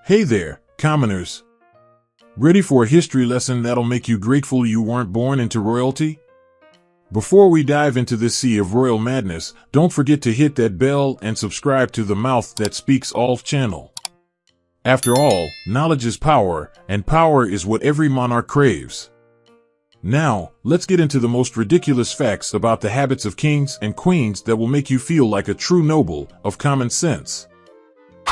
Hey there, commoners. Ready for a history lesson that'll make you grateful you weren't born into royalty? Before we dive into this sea of royal madness, don't forget to hit that bell and subscribe to the Mouth That Speaks All channel. After all, knowledge is power, and power is what every monarch craves. Now, let's get into the most ridiculous facts about the habits of kings and queens that will make you feel like a true noble of common sense.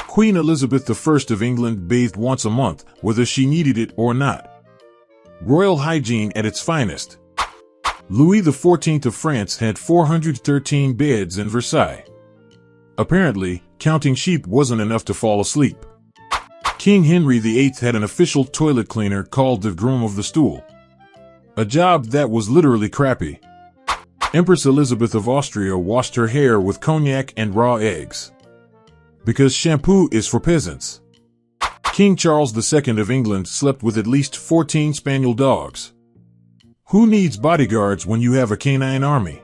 Queen Elizabeth I of England bathed once a month, whether she needed it or not. Royal hygiene at its finest. Louis XIV of France had 413 beds in Versailles. Apparently, counting sheep wasn't enough to fall asleep. King Henry VIII had an official toilet cleaner called the Groom of the Stool. A job that was literally crappy. Empress Elizabeth of Austria washed her hair with cognac and raw eggs. Because shampoo is for peasants. King Charles II of England slept with at least 14 spaniel dogs. Who needs bodyguards when you have a canine army?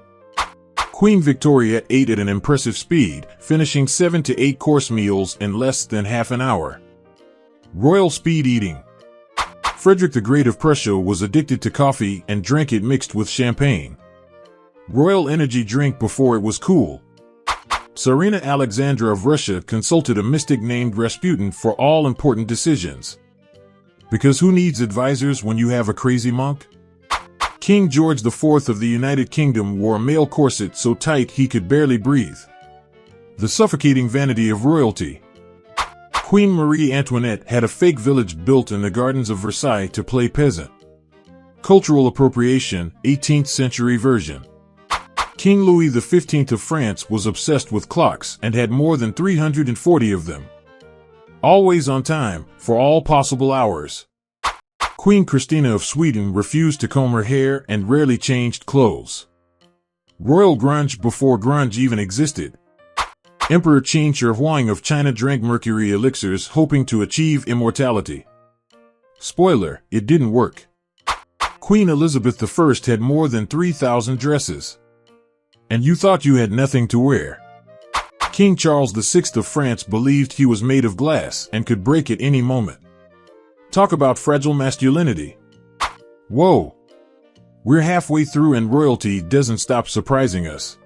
Queen Victoria ate at an impressive speed, finishing 7 to 8 course meals in less than half an hour. Royal speed eating. Frederick the Great of Prussia was addicted to coffee and drank it mixed with champagne. Royal energy drink before it was cool. Tsarina Alexandra of Russia consulted a mystic named Rasputin for all important decisions. Because who needs advisors when you have a crazy monk? King George IV of the United Kingdom wore a male corset so tight he could barely breathe. The suffocating vanity of royalty. Queen Marie Antoinette had a fake village built in the gardens of Versailles to play peasant. Cultural appropriation, 18th century version. King Louis XV of France was obsessed with clocks and had more than 340 of them. Always on time, for all possible hours. Queen Christina of Sweden refused to comb her hair and rarely changed clothes. Royal grunge before grunge even existed. Emperor Qin Shi Huang of China drank mercury elixirs hoping to achieve immortality. Spoiler, it didn't work. Queen Elizabeth I had more than 3,000 dresses. And you thought you had nothing to wear. King Charles VI of France believed he was made of glass and could break at any moment. Talk about fragile masculinity. Whoa! We're halfway through and royalty doesn't stop surprising us.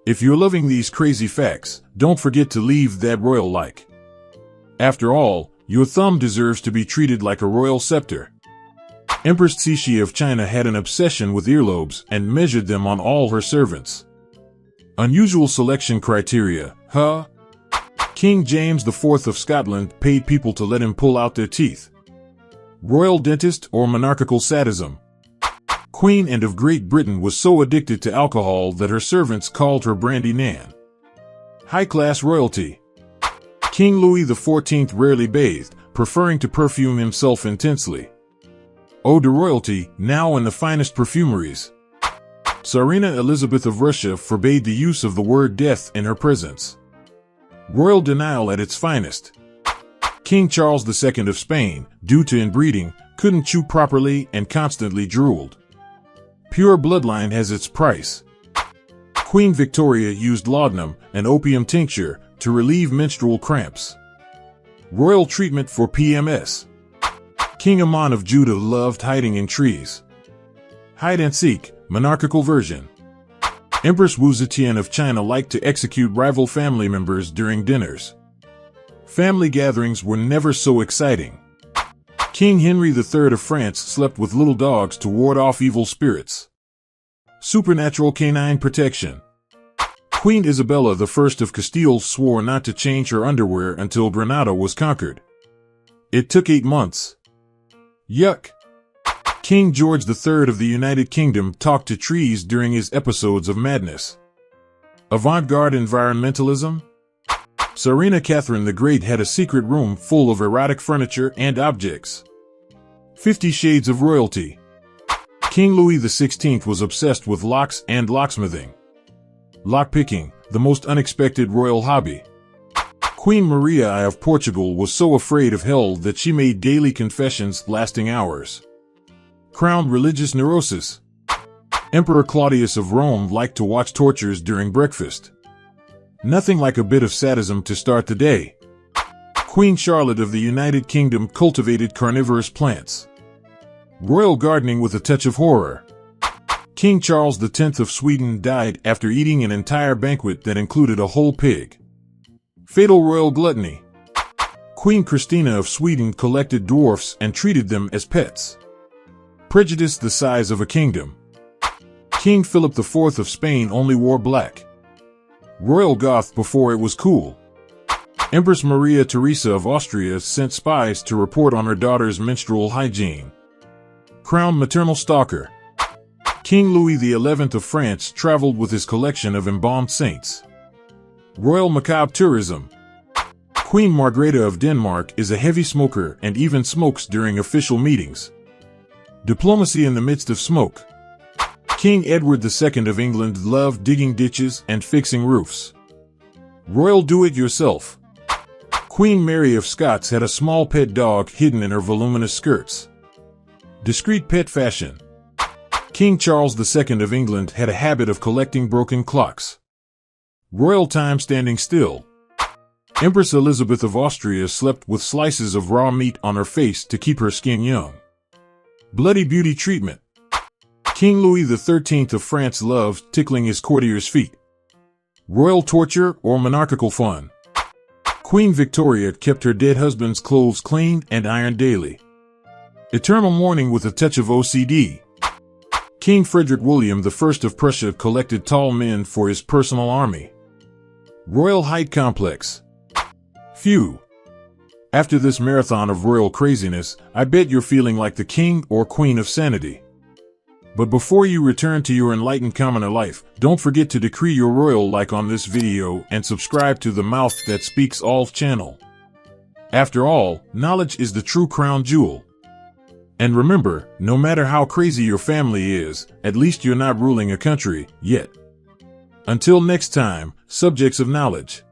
If you're loving these crazy facts, don't forget to leave that royal like. After all, your thumb deserves to be treated like a royal scepter. Empress Cixi of China had an obsession with earlobes and measured them on all her servants. Unusual selection criteria, huh? King James IV of Scotland paid people to let him pull out their teeth. Royal dentist or monarchical sadism. Queen Anne of Great Britain was so addicted to alcohol that her servants called her Brandy Nan. High-class royalty. King Louis XIV rarely bathed, preferring to perfume himself intensely. Ode to royalty, now in the finest perfumeries. Tsarina Elizabeth of Russia forbade the use of the word death in her presence. Royal denial at its finest. King Charles II of Spain, due to inbreeding, couldn't chew properly and constantly drooled. Pure bloodline has its price. Queen Victoria used laudanum, an opium tincture, to relieve menstrual cramps. Royal treatment for PMS. King Aman of Judah loved hiding in trees. Hide and seek, monarchical version. Empress Wu Zetian of China liked to execute rival family members during dinners. Family gatherings were never so exciting. King Henry III of France slept with little dogs to ward off evil spirits. Supernatural canine protection. Queen Isabella I of Castile swore not to change her underwear until Granada was conquered. It took 8 months. Yuck. King George III of the United Kingdom talked to trees during his episodes of madness. Avant-garde environmentalism? Tsarina Catherine the Great had a secret room full of erotic furniture and objects. 50 Shades of Royalty. King Louis XVI was obsessed with locks and locksmithing. Lockpicking, the most unexpected royal hobby. Queen Maria I of Portugal was so afraid of hell that she made daily confessions lasting hours. Crowned religious neurosis. Emperor Claudius of Rome liked to watch tortures during breakfast. Nothing like a bit of sadism to start the day. Queen Charlotte of the United Kingdom cultivated carnivorous plants. Royal gardening with a touch of horror. King Charles X of Sweden died after eating an entire banquet that included a whole pig. Fatal royal gluttony. Queen Christina of Sweden collected dwarfs and treated them as pets. Prejudice the size of a kingdom. King Philip IV of Spain only wore black. Royal goth before it was cool. Empress Maria Theresa of Austria sent spies to report on her daughter's menstrual hygiene. Crowned maternal stalker. King Louis XI of France traveled with his collection of embalmed saints. Royal macabre tourism. Queen Margrethe of Denmark is a heavy smoker and even smokes during official meetings. Diplomacy in the midst of smoke. King Edward II of England loved digging ditches and fixing roofs. Royal do-it-yourself. Queen Mary of Scots had a small pet dog hidden in her voluminous skirts. Discreet pet fashion. King Charles II of England had a habit of collecting broken clocks. Royal time standing still. Empress Elizabeth of Austria slept with slices of raw meat on her face to keep her skin young. Bloody beauty treatment. King Louis XIII of France loved tickling his courtiers' feet. Royal torture or monarchical fun. Queen Victoria kept her dead husband's clothes cleaned and ironed daily. Eternal mourning with a touch of OCD. King Frederick William I of Prussia collected tall men for his personal army. Royal height complex. Phew. After this marathon of royal craziness, I bet you're feeling like the king or queen of sanity. But before you return to your enlightened commoner life, don't forget to decree your royal like on this video and subscribe to the Mouth That Speaks All channel. After all, knowledge is the true crown jewel. And remember, no matter how crazy your family is, at least you're not ruling a country, yet. Until next time, subjects of knowledge.